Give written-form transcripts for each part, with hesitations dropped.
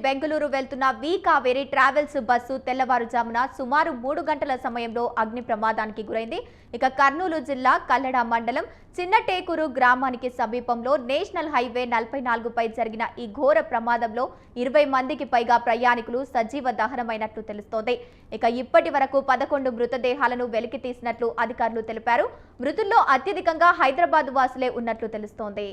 బెంగళూరు వెళ్తున్న వి Kaveri travels bus తెల్లవారుజామున సుమారు 3 గంటల సమయంలో అగ్ని ప్రమాదానికి గురైంది. ఇక కర్నూలు జిల్లా కల్లడ మండలం చిన్నటేకూరు గ్రామానికి సమీపంలో నేషనల్ హైవే 44పై జరిగిన ఈ ఘోర ప్రమాదంలో 20 మందికి పైగా ప్రయాణికులు సజీవ దహనమైనట్లు తెలుస్తోంది. ఇక ఇప్పటి వరకు 11 మృతదేహాలను వెలికి తీసినట్లు అధికారులు తెలిపారు. మృతుల్లో అత్యధికంగా హైదరాబాద్ వాసులే ఉన్నట్లు తెలుస్తోంది.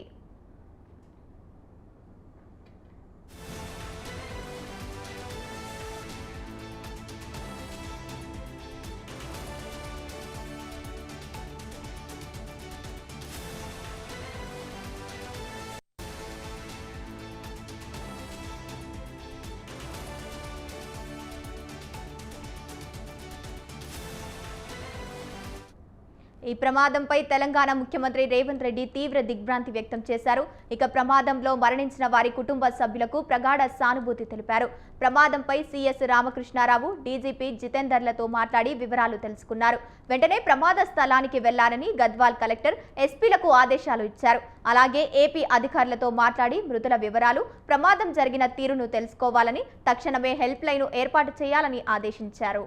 ఈ ప్రమాదంపై తెలంగాణ ముఖ్యమంత్రి రేవంత్ రెడ్డి తీవ్ర దిగ్భ్రాంతి వ్యక్తం చేశారు. ఇక ప్రమాదంలో మరణించిన వారి కుటుంబ సభ్యులకు ప్రగాఢ సానుభూతి తెలిపారు. ప్రమాదంపై సీఎస్ రామకృష్ణారావు, డీజీపీ జితేందర్లతో మాట్లాడి వివరాలు తెలుసుకున్నారు. వెంటనే ప్రమాద స్థలానికి వెళ్లాలని గద్వాల్ కలెక్టర్, ఎస్పీలకు ఆదేశాలు ఇచ్చారు. అలాగే ఏపీ అధికారులతో మాట్లాడి మృతుల వివరాలు, ప్రమాదం జరిగిన తీరును తెలుసుకోవాలని, తక్షణమే హెల్ప్ లైన్ ఏర్పాటు చేయాలని ఆదేశించారు.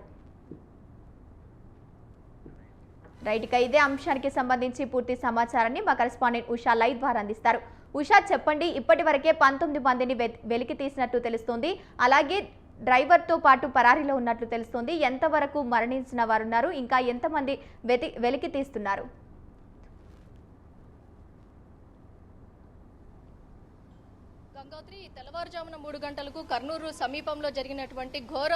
రైట్గా ఇదే అంశానికి సంబంధించి పూర్తి సమాచారాన్ని మా కరెస్పాండెంట్ ఉషా లైవ్ ద్వారా అందిస్తారు. ఉషా, చెప్పండి, ఇప్పటి వరకే 19 మందిని వెలికి తీసినట్టు తెలుస్తోంది. అలాగే డ్రైవర్తో పాటు పరారీలో ఉన్నట్లు తెలుస్తోంది. ఎంతవరకు మరణించిన వారు ఉన్నారు, ఇంకా ఎంతమంది వెలికి తీస్తున్నారు? గంగోత్రి, తెల్లవారుజామున 3 గంటలకు కర్నూలు సమీపంలో జరిగినటువంటి ఘోర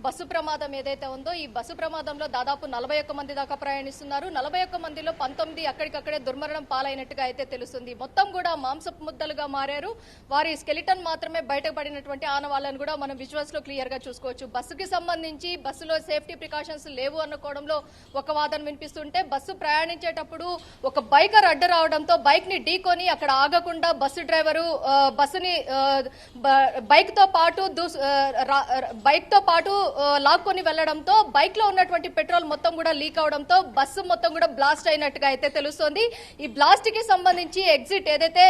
బస్సు ప్రమాదం ఏదైతే ఉందో, ఈ బస్సు ప్రమాదంలో దాదాపు 41 మంది దాకా ప్రయాణిస్తున్నారు. 41 మందిలో 19 అక్కడికక్కడే దుర్మరణం పాలైనట్టుగా అయితే తెలుస్తుంది. మొత్తం కూడా మాంసపు ముద్దలుగా మారారు. వారి స్కెలిటన్ మాత్రమే బయటపడినటువంటి ఆనవాళ్లను కూడా మనం విజువల్స్ లో క్లియర్ గా చూసుకోవచ్చు. బస్సుకి సంబంధించి బస్సులో సేఫ్టీ ప్రికాషన్స్ లేవు అనుకోవడంలో ఒక వాదన వినిపిస్తుంటే, బస్సు ప్రయాణించేటప్పుడు ఒక బైకర్ అడ్డు రావడంతో బైక్ ని ఢీకొని అక్కడ ఆగకుండా బస్సు డ్రైవరు బస్సుని బైక్ తో పాటు లాక్కొని వెళ్లడంతో బైక్ లో ఉన్నటువంటి పెట్రోల్ మొత్తం కూడా లీక్ అవడంతో బస్సు మొత్తం కూడా బ్లాస్ట్ అయినట్టుగా అయితే తెలుస్తోంది. ఈ బ్లాస్ట్ కి సంబంధించి ఎగ్జిట్ ఏదైతే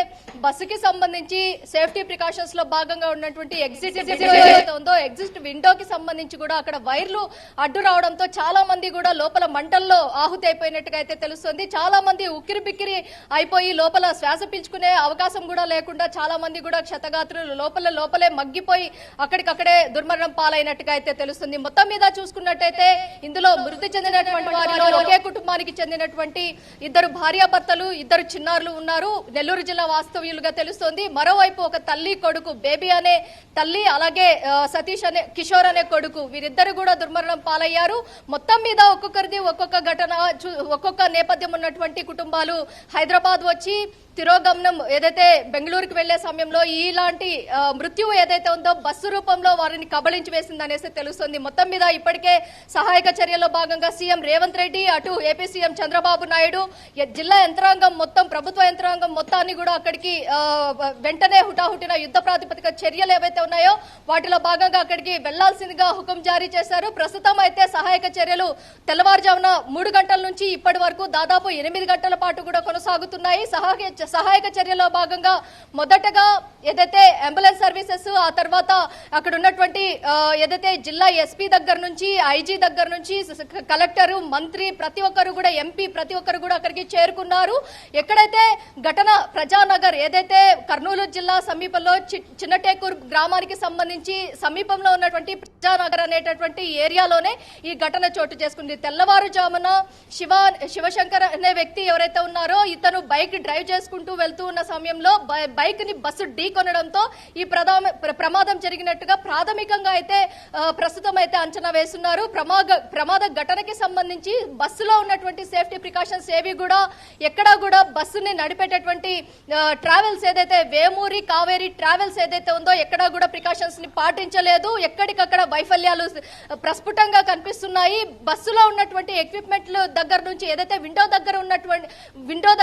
బస్సుకి సంబంధించి సేఫ్టీ ప్రికాషన్స్ లో భాగంగా ఉన్నటువంటి ఎగ్జిట్ ఏదైతే ఉందో, ఎగ్జిట్ విండోకి సంబంధించి కూడా అక్కడ వైర్లు అడ్డు రావడంతో చాలా మంది కూడా లోపల మంటల్లో ఆహుతి అయిపోయినట్టుగా అయితే తెలుస్తుంది. చాలా మంది ఉక్కిరి బిక్కిరి అయిపోయి లోపల శ్వాస పీల్చుకునే అవకాశం కూడా లేకుండా చాలా మంది కూడా క్షతగాత్రులు లోపలే మగ్గిపోయి అక్కడికక్కడే దుర్మరణం పాలైనట్టుగా అయితే తెలుస్తుంది. మొత్తం మీద చూసుకున్నట్టయితే ఇందులో మృతి చెందినటువంటి వారిలో ఒకే కుటుంబానికి చెందినటువంటి 2 భార్యాభర్తలు, 2 చిన్నారులు ఉన్నారు. నెల్లూరు జిల్లా వాస్తవ్యులుగా తెలుస్తోంది. మరోవైపు ఒక తల్లి, కొడుకు, బేబీ అనే తల్లి, అలాగే సతీష్ అనే కిషోర్ అనే కొడుకు, వీరిద్దరు కూడా దుర్మరణం పాలయ్యారు. మొత్తం మీద ఒక్కొక్కరిది ఒక్కొక్క ఘటన, ఒక్కొక్క నేపథ్యం ఉన్నటువంటి కుటుంబాలు హైదరాబాద్ వచ్చి తిరోగమనం ఏదైతే బెంగళూరుకు వెళ్లే సమయంలో ఇలాంటి మృత్యువు ఏదైతే ఉందో బస్సు రూపంలో వారిని కబళించి వేసిందనేసి తెలుస్తుంది. మొత్తం మీద ఇప్పటికే సహాయక చర్యల్లో భాగంగా సీఎం రేవంత్ రెడ్డి, అటు ఏపీ సీఎం చంద్రబాబు నాయుడు, జిల్లా యంత్రాంగం మొత్తం, ప్రభుత్వ యంత్రాంగం మొత్తాన్ని కూడా అక్కడికి వెంటనే హుటాహుటిన యుద్ధ ప్రాతిపదిక చర్యలు ఏవైతే ఉన్నాయో వాటిలో భాగంగా అక్కడికి వెళ్లాల్సిందిగా హుకుం జారీ చేశారు. ప్రస్తుతం అయితే సహాయక చర్యలు తెల్లవారుజామున 3 గంటల నుంచి ఇప్పటి వరకు దాదాపు 8 గంటల పాటు కూడా కొనసాగుతున్నాయి. సహాయక చర్యలో భాగంగా మొదటగా ఏదైతే అంబులెన్స్ సర్వీసెస్, ఆ తర్వాత అక్కడ ఉన్నటువంటి ఏదైతే జిల్లా ఎస్పీ దగ్గర నుంచి, ఐజీ దగ్గర నుంచి, కలెక్టర్, మంత్రి, ప్రతి ఒక్కరు కూడా, ఎంపీ ప్రతి ఒక్కరు కూడా అక్కడికి చేరుకున్నారు. ఎక్కడైతే ఘటన ప్రజానగర్ ఏదైతే కర్నూలు జిల్లా సమీపంలో చిన్నటేకూరు గ్రామానికి సంబంధించి సమీపంలో ఉన్నటువంటి ప్రజానగర్ అనేటటువంటి ఏరియాలోనే ఈ ఘటన చోటు చేసుకుంది. తెల్లవారుజామున శివశంకర్ అనే వ్యక్తి ఎవరైతే ఉన్నారో, ఇతను బైక్ డ్రైవ్ చేసుకుంటూ వెళ్తూ ఉన్న సమయంలో బైక్ ని బస్సు ఢీకొనడంతో ఈ ప్రమాదం జరిగినట్టుగా ప్రాథమికంగా అయితే ప్రస్తుతం అయితే అంచనా వేస్తున్నారు. ప్రమాద ఘటనకి సంబంధించి బస్సులో ఉన్నటువంటి సేఫ్టీ ప్రికాషన్స్ ఏవి కూడా ఎక్కడా కూడా బస్సుని నడిపేటటువంటి ట్రావెల్స్ ఏదైతే వేమూరి కావేరి ట్రావెల్స్ ఏదైతే ఉందో ఎక్కడా కూడా ప్రికాషన్స్ ని పాటించలేదు. ఎక్కడికక్కడ వైఫల్యాలు ప్రస్ఫుటంగా కనిపిస్తున్నాయి. బస్సులో ఉన్నటువంటి ఎక్విప్మెంట్ దగ్గర నుంచి ఏదైతే విండో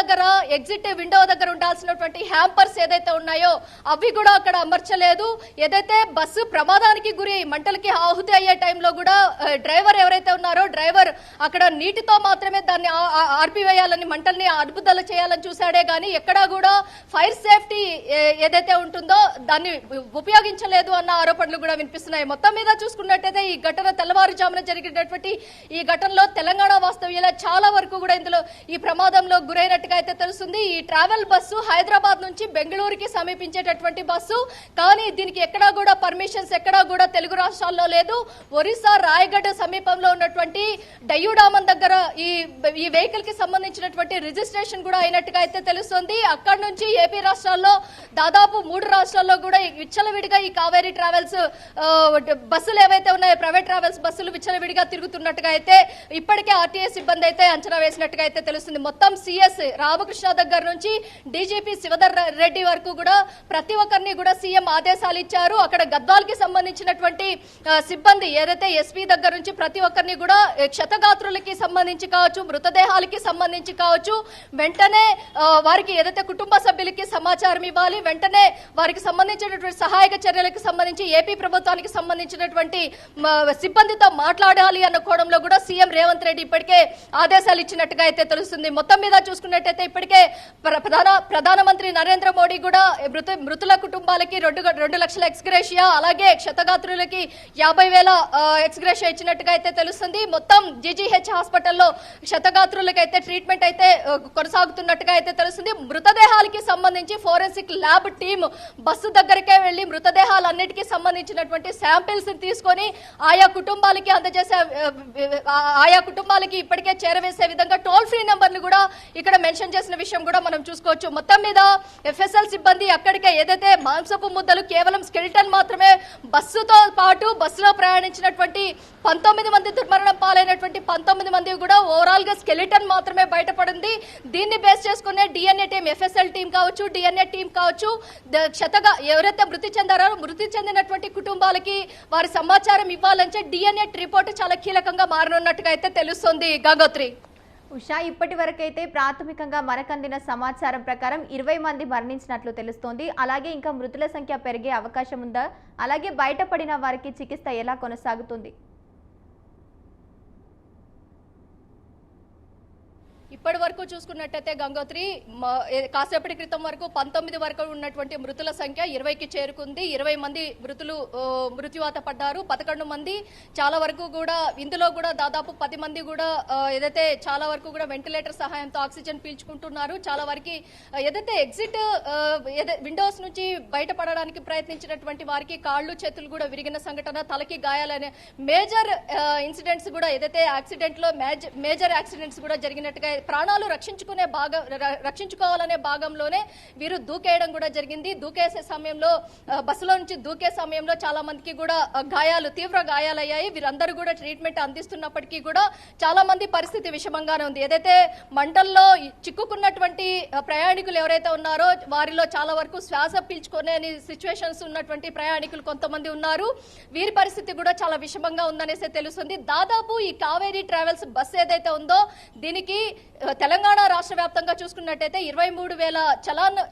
దగ్గర ఎగ్జిట్ విండో విండో దగ్గర ఉండాల్సినటువంటి హ్యాంపర్స్ ఏదైతే ఉన్నాయో అవి కూడా అక్కడ అమర్చలేదు. ఏదైతే బస్సు ప్రమాదానికి గురి మంటలకి ఆహుతి అయ్యే టైంలో కూడా డ్రైవర్ ఎవరైతే ఉన్నారో డ్రైవర్ అక్కడ నీటితో మాత్రమే దాన్ని ఆర్పివేయాలని మంటల్ని అదుపుదల చేయాలని చూశాడే గానీ ఎక్కడా కూడా ఫైర్ సేఫ్టీ ఏదైతే ఉంటుందో దాన్ని ఉపయోగించలేదు అన్న ఆరోపణలు కూడా వినిపిస్తున్నాయి. మొత్తం మీద చూసుకున్నట్టయితే ఈ ఘటన తెల్లవారుజామున జరిగినటువంటి ఈ ఘటనలో తెలంగాణ వాస్తవ్యుల చాలా వరకు కూడా ఇందులో ఈ ప్రమాదంలో గురైనట్టుగా అయితే తెలుస్తుంది. ఈ ట్రావెల్ బస్సు హైదరాబాద్ నుంచి బెంగళూరుకి సమీపించేటటువంటి బస్సు, కానీ దీనికి ఎక్కడా కూడా పర్మిషన్స్ ఎక్కడా కూడా తెలుగు రాష్ట్రాల్లో లేదు. ఒరిస్సా రాయగఢ్ సమీపంలో ఉన్నటువంటి డయ్యూడామన్ దగ్గర ఈ వెహికల్ కి సంబంధించినటువంటి రిజిస్ట్రేషన్ కూడా అయినట్టుగా అయితే తెలుస్తుంది. అక్కడ నుంచి ఏపీ రాష్ట్రాల్లో దాదాపు 3 రాష్ట్రాల్లో కూడా విచ్చలవిడిగా ఈ కావేరీ ట్రావెల్స్ బస్సులు ఏవైతే ఉన్నాయో ప్రైవేట్ ట్రావెల్స్ బస్సులు విచ్చలవిడిగా తిరుగుతున్నట్టుగా అయితే ఇప్పటికే ఆర్టీఏ సిబ్బంది అయితే అంచనా వేసినట్టుగా అయితే తెలుస్తుంది. మొత్తం సిఎస్ రామకృష్ణ దగ్గర నుంచి డీజీపీ శివధర్ రెడ్డి వరకు కూడా ప్రతి ఒక్కరిని కూడా సీఎం ఆదేశాలు ఇచ్చారు. అక్కడ గద్వాల్ కి సంబంధించినటువంటి సిబ్బంది ఏదైతే ఎస్పీ దగ్గర నుంచి ప్రతి ఒక్కరిని కూడా క్షతగాత్రులకి సంబంధించి కావచ్చు, మృతదేహాలకి సంబంధించి కావచ్చు, వెంటనే వారికి ఏదైతే కుటుంబ సభ్యులకి సమాచారం ఇవ్వాలి, వెంటనే వారికి సంబంధించినటువంటి సహాయక చర్యలకు సంబంధించి ఏపీ ప్రభుత్వానికి సంబంధించినటువంటి సిబ్బందితో మాట్లాడాలి అన్న కోణంలో కూడా సీఎం రేవంత్ రెడ్డి ఇప్పటికే ఆదేశాలు ఇచ్చినట్టుగా అయితే తెలుస్తుంది. మొత్తం మీద చూసుకున్నట్టయితే ఇప్పటికే ప్రధానమంత్రి నరేంద్ర మోడీ కూడా మృతుల కుటుంబాలకి 2 లక్షల ఎక్స్గ్రేషియా, అలాగే క్షతగాత్రులకి 50,000 ఎక్స్గ్రేషియా ఇచ్చినట్టుగా అయితే తెలుస్తుంది. మొత్తం జీజీహెచ్ హాస్పిటల్లో క్షతగాత్రులకి అయితే ట్రీట్మెంట్ అయితే కొనసాగుతున్నట్టుగా అయితే తెలుస్తుంది. మృతదేహాలకి సంబంధించి ఫోరెన్సిక్ ల్యాబ్ టీమ్ బస్సు దగ్గరికే వెళ్లి మృతదేహాలన్నిటికీ సంబంధించినటువంటి శాంపిల్స్ తీసుకొని ఆయా కుటుంబాలకి అందజేసే ఆయా కుటుంబాలకి ఇప్పటికే చేరవేసే విధంగా టోల్ ఫ్రీ నెంబర్లు కూడా ఇక్కడ మెన్షన్ చేసిన విషయం కూడా మనం చూసుకోవచ్చు. మొత్తం మీద ఎఫ్ఎస్ఎల్ సిబ్బంది అక్కడికే ఏదైతే మాంసపు ముద్దలు కేవలం స్కెలిటన్ మాత్రమే బస్సుతో పాటు బస్సులో ప్రయాణించినటువంటి 19 మంది దుర్మరణం పాలైనటువంటి 19 మంది కూడా ఓవరాల్ గా స్కెలిటన్ మాత్రమే బయటపడింది. దీన్ని బేస్ చేసుకునే డిఎన్ఏ టీం, ఎఫ్ఎస్ఎల్ టీం కావచ్చు, డిఎన్ఏ టీం కావచ్చు, ఎవరైతే మృతి చెందారో మృతి చెందినటువంటి కుటుంబాలకి వారి సమాచారం ఇవ్వాలంటే డిఎన్ఏ రిపోర్ట్ చాలా కీలకంగా మారనున్నట్టుగా అయితే తెలుస్తుంది. గంగోత్రి, ఉషా, ఇప్పటి వరకైతే ప్రాథమికంగా మనకందిన సమాచారం ప్రకారం 20 మంది మరణించినట్లు తెలుస్తోంది. అలాగే ఇంకా మృతుల సంఖ్య పెరిగే అవకాశం ఉందా? అలాగే బయటపడిన వారికి చికిత్స ఎలా కొనసాగుతుంది? ఇప్పటి వరకు చూసుకున్నట్టయితే గంగోత్రి కాసేపటి క్రితం వరకు 19 వరకు ఉన్నటువంటి మృతుల సంఖ్య 20కి చేరుకుంది. 20 మంది మృత్యువాత పడ్డారు. 11 మంది చాలా వరకు కూడా ఇందులో కూడా దాదాపు 10 మంది కూడా ఏదైతే చాలా వరకు కూడా వెంటిలేటర్ సహాయంతో ఆక్సిజన్ పీల్చుకుంటున్నారు. చాలా వరకు ఏదైతే ఎగ్జిట్ విండోస్ నుంచి బయటపడడానికి ప్రయత్నించినటువంటి వారికి కాళ్ళు చేతులు కూడా విరిగిన సంఘటన, తలకి గాయాలనే మేజర్ ఇన్సిడెంట్స్ కూడా ఏదైతే యాక్సిడెంట్ లో మేజర్ యాక్సిడెంట్స్ కూడా జరిగినట్టుగా ప్రాణాలు రక్షించుకోవాలనే భాగంలోనే వీరు దూకేయడం కూడా జరిగింది. దూకేసే సమయంలో బస్సులో నుంచి దూకే సమయంలో చాలా మందికి కూడా తీవ్ర గాయాలయ్యాయి. వీరందరూ కూడా ట్రీట్మెంట్ అందిస్తున్నప్పటికీ కూడా చాలా మంది పరిస్థితి విషమంగానే ఉంది. ఏదైతే మంటల్లో చిక్కుకున్నటువంటి ప్రయాణికులు ఎవరైతే ఉన్నారో వారిలో చాలా వరకు శ్వాస పీల్చుకునే సిచ్యువేషన్స్ ఉన్నటువంటి ప్రయాణికులు కొంతమంది ఉన్నారు. వీరి పరిస్థితి కూడా చాలా విషమంగా ఉందనేసి తెలుస్తుంది. దాదాపు ఈ కావేరీ ట్రావెల్స్ బస్సు ఏదైతే ఉందో దీనికి తెలంగాణ రాష్ట్ర వ్యాప్తంగా చూసుకున్నట్టయితే 23,000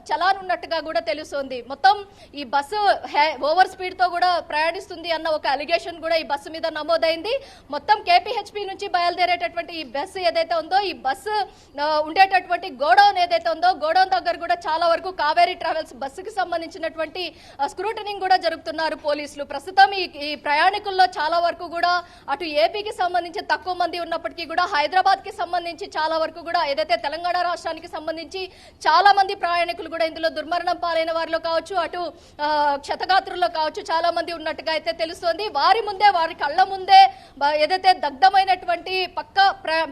చలాన్ ఉన్నట్టుగా కూడా తెలుస్తుంది. మొత్తం ఈ బస్సు ఓవర్ స్పీడ్ తో కూడా ప్రయాణిస్తుంది అన్న ఒక అలిగేషన్ కూడా ఈ బస్సు మీద నమోదైంది. మొత్తం కేపీహెచ్పి నుంచి బయలుదేరేటటువంటి ఈ బస్సు ఏదైతే ఉందో ఈ బస్సు ఉండేటటువంటి గోడౌన్ ఏదైతే ఉందో గోడౌన్ దగ్గర కూడా చాలా వరకు కావేరీ ట్రావెల్స్ బస్సుకి సంబంధించినటువంటి స్క్రూటనింగ్ కూడా జరుపుతున్నారు పోలీసులు. ప్రస్తుతం ఈ ప్రయాణికుల్లో చాలా వరకు కూడా అటు ఏపీకి సంబంధించి తక్కువ మంది ఉన్నప్పటికీ కూడా హైదరాబాద్ కి సంబంధించి చాలా వరకు కూడా ఏదైతే తెలంగాణ రాష్ట్రానికి సంబంధించి చాలా మంది ప్రయాణికులు కూడా ఇందులో దుర్మరణం పాలైన వారిలో కావచ్చు, అటు క్షతగాత్రుల్లో కావచ్చు చాలా మంది ఉన్నట్టుగా అయితే తెలుస్తోంది. వారి కళ్ళ ముందే ఏదైతే దగ్ధమైనటువంటి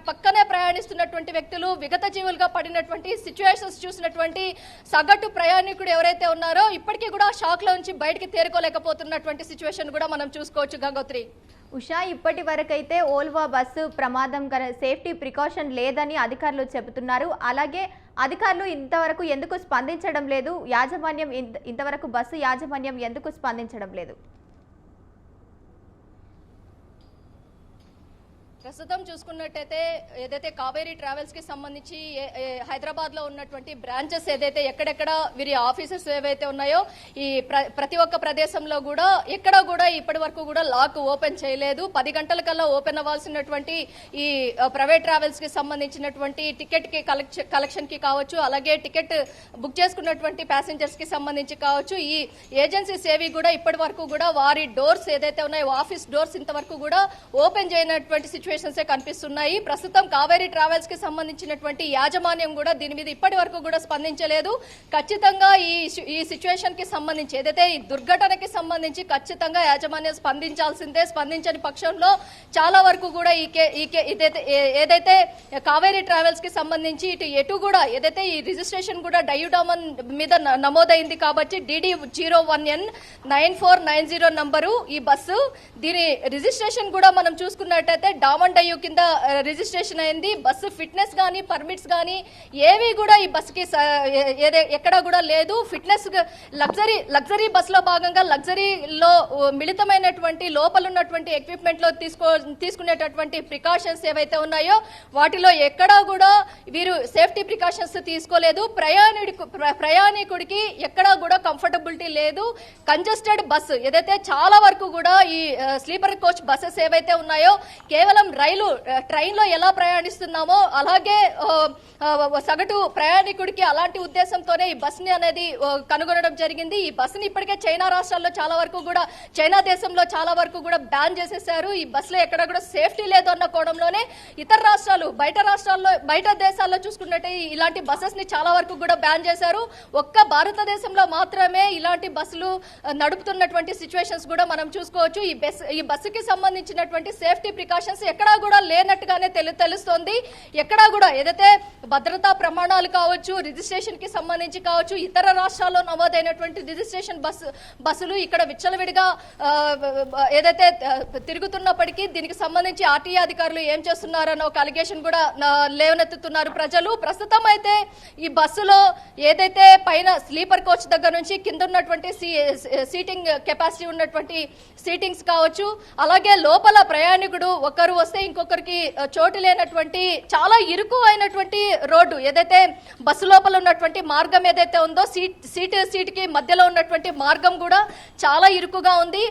పక్కనే ప్రయాణిస్తున్నటువంటి వ్యక్తులు విగత జీవులుగా పడినటువంటి సిచ్యువేషన్స్ చూసినటువంటి సగటు ప్రయాణికుడు ఎవరైతే ఉన్నారో ఇప్పటికీ కూడా షాక్ లో నుంచి బయటికి తేరుకోలేకపోతున్నటువంటి సిచ్యువేషన్ కూడా మనం చూసుకోవచ్చు. గంగోత్రి, ఉషా, ఇప్పటి వరకైతే ఓల్వా బస్సు ప్రమాదం సేఫ్టీ ప్రికాషన్ లేదని అధికారులు చెబుతున్నారు. అలాగే అధికారులు ఇంతవరకు ఎందుకు స్పందించడం లేదు? యాజమాన్యం ఇంతవరకు బస్సు యాజమాన్యం ఎందుకు స్పందించడం లేదు? ప్రస్తుతం చూసుకున్నట్టయితే ఏదైతే కావేరీ ట్రావెల్స్ కి సంబంధించి హైదరాబాద్ లో ఉన్నటువంటి బ్రాంచెస్ ఏదైతే ఎక్కడెక్కడ వీరి ఆఫీసెస్ ఏవైతే ఉన్నాయో ఈ ప్రతి ఒక్క ప్రదేశంలో కూడా ఎక్కడ కూడా ఇప్పటి వరకు కూడా లాక్ ఓపెన్ చేయలేదు. 10 గంటల కల్లా ఓపెన్ అవ్వాల్సినటువంటి ఈ ప్రైవేట్ ట్రావెల్స్ కి సంబంధించినటువంటి టికెట్ కి కలెక్షన్ కి కావచ్చు, అలాగే టికెట్ బుక్ చేసుకున్నటువంటి ప్యాసింజర్స్ కి సంబంధించి కావచ్చు, ఈ ఏజెన్సీస్ ఏవి కూడా ఇప్పటి వరకు కూడా వారి డోర్స్ ఏదైతే ఉన్నాయో ఆఫీస్ డోర్స్ ఇంతవరకు కూడా ఓపెన్ చేయనటువంటి సిచ్యువేషన్స్ కనిపిస్తున్నాయి. ప్రస్తుతం కావేరీ ట్రావెల్స్ కి సంబంధించినటువంటి యాజమాన్యం కూడా దీని మీద ఇప్పటి వరకు కూడా స్పందించలేదు. ఖచ్చితంగా ఈ సిచ్యువేషన్ కి సంబంధించి ఏదైతే ఈ దుర్ఘటనకి సంబంధించి ఖచ్చితంగా యాజమాన్యం స్పందించాల్సిందే. స్పందించని పక్షంలో చాలా వరకు కూడా ఏదైతే కావేరీ ట్రావెల్స్ కి సంబంధించి ఎటు కూడా ఏదైతే ఈ రిజిస్ట్రేషన్ కూడా డయూడామన్ మీద నమోదైంది కాబట్టి DD01N9490 నంబరు ఈ బస్సు, దీని రిజిస్ట్రేషన్ కూడా మనం చూసుకున్నట్టయితే డామన్ డయూ కింద రిజిస్ట్రేషన్ అయింది. బస్సు ఫిట్నెస్ గానీ పర్మిట్స్ గానీ ఏవి కూడా ఈ బస్సుకి ఎక్కడా కూడా లేదు. ఫిట్నెస్ లగ్జరీ బస్సులో భాగంగా లగ్జరీలో మిళితమైనటువంటి లోపల ఉన్నటువంటి ఎక్విప్మెంట్ లో తీసుకునేటటువంటి ప్రికాషన్స్ ఏవైతే ఉన్నాయో వాటిలో ఎక్కడా కూడా వీరు సేఫ్టీ ప్రికాషన్స్ తీసుకోలేదు. ప్రయాణికుడికి ఎక్కడా కూడా కంఫర్టబిలిటీ లేదు. కంజెస్టెడ్ బస్సు ఏదైతే చాలా వరకు కూడా ఈ స్లీపర్ కోచ్ బస్సెస్ ఏవైతే ఉన్నాయో కేవలం ట్రైన్ లో ఎలా ప్రయాణిస్తున్నామో అలాగే సగటు ప్రయాణికుడికి అలాంటి ఉద్దేశంతోనే ఈ బస్సుని అనేది కనుగొనడం జరిగింది. ఈ బస్సుని ఇప్పటికే చైనా రాష్ట్రాల్లో చాలా వరకు కూడా చైనా దేశంలో చాలా వరకు కూడా బ్యాన్ చేసేసారు. ఈ బస్సులో ఎక్కడ కూడా సేఫ్టీ లేదు అన్న కోణంలోనే ఇతర రాష్ట్రాలు బయట దేశాల్లో చూసుకున్నట్టే ఇలాంటి బస్సెస్ ని చాలా వరకు కూడా బ్యాన్ చేశారు. ఒక్క భారతదేశంలో మాత్రమే ఇలాంటి బస్సులు నడుపుతున్నటువంటి సిచ్యువేషన్స్ కూడా మనం చూసుకోవచ్చు. ఈ బస్సుకి సంబంధించినటువంటి సేఫ్టీ ప్రికాషన్స్ ఎక్కడా కూడా లేనట్టుగానే తెలుస్తోంది. ఎక్కడా కూడా ఏదైతే భద్రతా ప్రమాణాలు కావచ్చు, రిజిస్ట్రేషన్ కి సంబంధించి కావచ్చు, ఇతర రాష్ట్రాల్లో నమోదైనటువంటి రిజిస్ట్రేషన్ బస్సులు ఇక్కడ విచ్చలవిడిగా ఏదైతే తిరుగుతున్నప్పటికీ దీనికి సంబంధించి ఆర్టీఏ అధికారులు ఏం చేస్తున్నారన్న ఒక అలిగేషన్ కూడా లేవనెత్తుతున్నారు ప్రజలు. ప్రస్తుతం అయితే ఈ బస్సులో ఏదైతే పైన స్లీపర్ కోచ్ దగ్గర నుంచి కింద ఉన్నటువంటి సీటింగ్ కెపాసిటీ ఉన్నటువంటి సీటింగ్స్ కావచ్చు, అలాగే లోపల ప్రయాణికుడు ఒకరు వస్తే ఇంకొకరికి చోటు లేనటువంటి చాలా ఇరుకు అయినటువంటి రోడ్డు ఏదైతే బస్సు లోపల ఉన్నటువంటి మార్గం ఏదైతే ఉందో సీట్ కి మధ్యలో ఉన్నటువంటి మార్గం కూడా చాలా ఇరుకుగా ఉంది.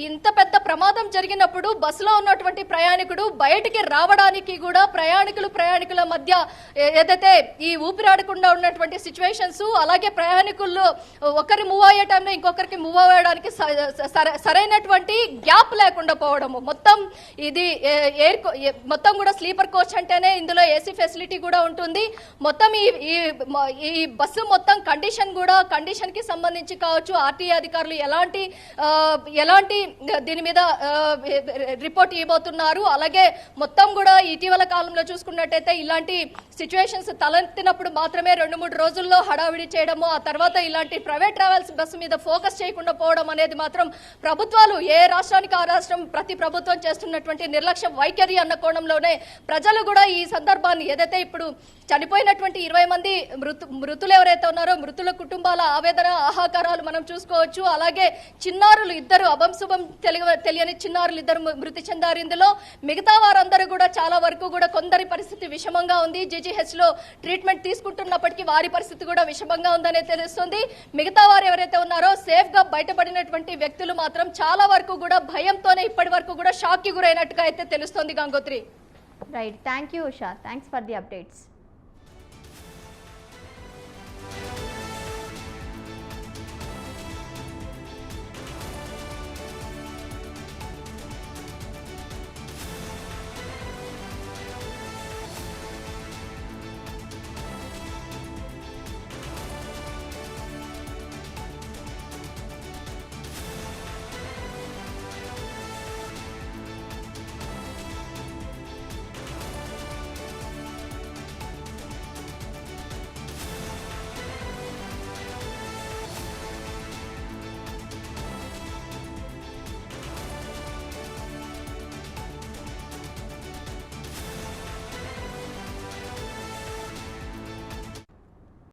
ఇంత పెద్ద ప్రమాదం జరిగినప్పుడు బస్సులో ఉన్నటువంటి ప్రయాణికుడు బయటికి రావడానికి కూడా ప్రయాణికుల మధ్య ఏదైతే ఈ ఊపిరాడకుండా ఉన్నటువంటి సిచ్యువేషన్స్, అలాగే ప్రయాణికులు ఒకరి మూవ్ అయ్యే టైంలో ఇంకొకరికి మూవ్ అవ్వడానికి సరైనటువంటి గ్యాప్ లేకుండా పోవడము. మొత్తం కూడా స్లీపర్ కోచ్ అంటేనే ఇందులో ఏసీ ఫెసిలిటీ కూడా ఉంటుంది. మొత్తం ఈ బస్సు మొత్తం కండిషన్ కి సంబంధించి కావచ్చు ఆర్టీఏ అధికారులు ఎలాంటి దీని మీద రిపోర్ట్ ఇవ్వబోతున్నారు. అలాగే మొత్తం కూడా ఇటీవల కాలంలో చూసుకున్నట్టయితే ఇలాంటి సిచ్యువేషన్స్ తలెత్తినప్పుడు మాత్రమే 2-3 రోజుల్లో హడావిడి చేయడము, ఆ తర్వాత ఇలాంటి ప్రైవేట్ ట్రావెల్స్ బస్సు మీద ఫోకస్ చేయకుండా పోవడం అనేది మాత్రం ప్రభుత్వాలు ఏ రాష్ట్రానికి ఆ రాష్ట్రం ప్రతి ప్రభుత్వం చేస్తున్నటువంటి నిర్లక్ష్య వైఖరి అన్న కోణంలోనే ప్రజలు కూడా ఈ సందర్భాన్ని ఏదైతే ఇప్పుడు చనిపోయినటువంటి 20 మంది మృతులు ఎవరైతే ఉన్నారో మృతుల కుటుంబాల ఆవేదన ఆహాకారాలు మనం చూసుకోవచ్చు. అలాగే చిన్నారులు ఇద్దరు అభంశుభం తెలియని చిన్నారులు ఇద్దరు మృతి చెందారు. ఇందులో మిగతా వారందరూ కూడా చాలా వరకు కూడా కొందరి పరిస్థితి విషమంగా ఉంది. జీజీహెచ్ లో ట్రీట్మెంట్ తీసుకుంటున్నప్పటికీ వారి పరిస్థితి కూడా విషమంగా ఉందనే తెలుస్తుంది. మిగతా వారు ఎవరైతే ఉన్నారో సేఫ్ గా బయటపడినటువంటి వ్యక్తులు మాత్రం చాలా వరకు కూడా భయంతోనే ఇప్పటి వరకు కూడా షాక్ కి గురైనట్టుగా అయితే తెలుస్తోంది. Gangotri. Right, thank you Usha, thanks for the updates.